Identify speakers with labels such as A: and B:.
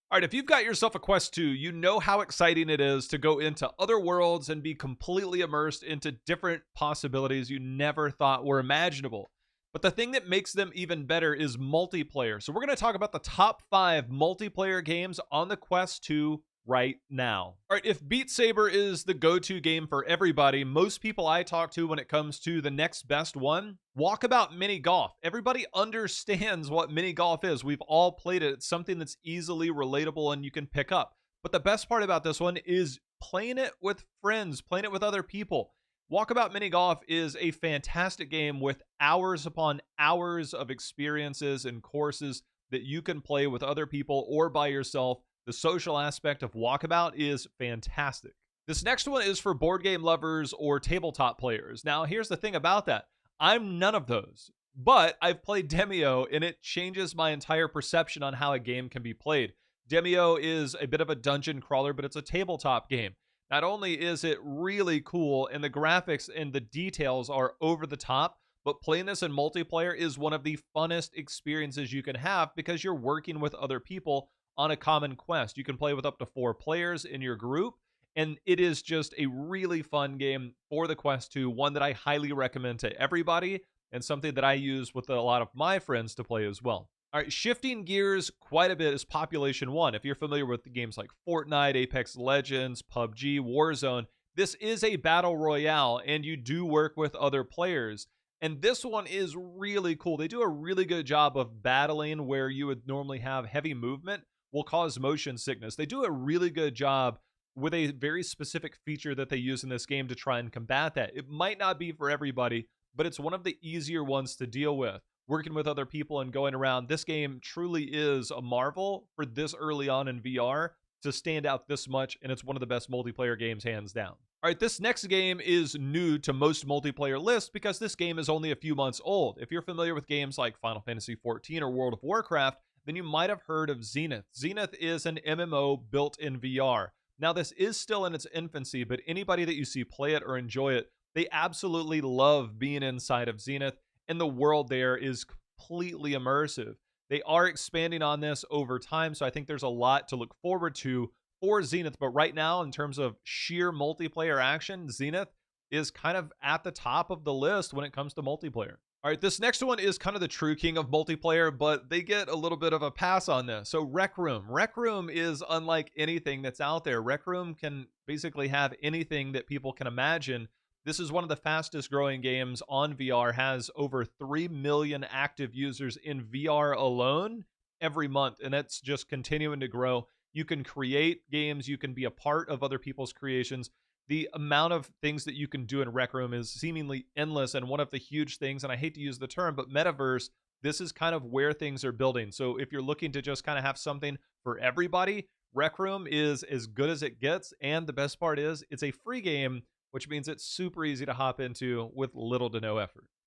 A: All right, if you've got yourself a Quest 2, you know how exciting it is to go into other worlds and be completely immersed into different possibilities you never thought were imaginable. But the thing that makes them even better is multiplayer. So, we're going to talk about the top 5 multiplayer games on the Quest 2 right now. All right, if Beat Saber is the go to game for everybody, most people I talk to when it comes to the next best one, Walkabout Mini Golf. Everybody understands what mini golf is. We've all played it. It's something that's easily relatable and you can pick up. But the best part about this one is playing it with friends, playing it with other people. Walkabout Mini Golf is a fantastic game with hours upon hours of experiences and courses that you can play with other people or by yourself. The social aspect of Walkabout is fantastic. This next one is for board game lovers or tabletop players. Now, here's the thing about that. I'm none of those, but I've played Demio and it changes my entire perception on how a game can be played. Demio is a bit of a dungeon crawler, but it's a tabletop game. Not only is it really cool and the graphics and the details are over the top, but playing this in multiplayer is one of the funnest experiences you can have because you're working with other people on a common quest. You can play with up to 4 players in your group, and it is just a really fun game for the Quest 2, one that I highly recommend to everybody, and something that I use with a lot of my friends to play as well. All right, shifting gears quite a bit is Population 1. If you're familiar with the games like Fortnite, Apex Legends, PUBG, Warzone, this is a battle royale, and you do work with other players. And this one is really cool. They do a really good job of battling where you would normally have heavy movement will cause motion sickness. They do a really good job with a very specific feature that they use in this game to try and combat that. It might not be for everybody, but it's one of the easier ones to deal with. Working with other people and going around, this game truly is a marvel for this early on in VR to stand out this much, and it's one of the best multiplayer games hands down. All right, this next game is new to most multiplayer lists because this game is only a few months old. If you're familiar with games like Final Fantasy XIV or World of Warcraft, then you might have heard of Zenith. Zenith is an MMO built in VR. Now, this is still in its infancy, but anybody that you see play it or enjoy it, they absolutely love being inside of Zenith, and the world there is completely immersive. They are expanding on this over time, so I think there's a lot to look forward to for Zenith. But right now, in terms of sheer multiplayer action, Zenith is kind of at the top of the list when it comes to multiplayer. All right, this next one is kind of the true king of multiplayer, but they get a little bit of a pass on this. So Rec Room. Rec Room is unlike anything that's out there. Rec Room can basically have anything that people can imagine. This is one of the fastest growing games on VR, has over 3 million active users in VR alone every month, and it's just continuing to grow. You can create games, you can be a part of other people's creations. The amount of things that you can do in Rec Room is seemingly endless. And one of the huge things, and I hate to use the term, but metaverse, this is kind of where things are building. So if you're looking to just kind of have something for everybody, Rec Room is as good as it gets. And the best part is it's a free game, which means it's super easy to hop into with little to no effort.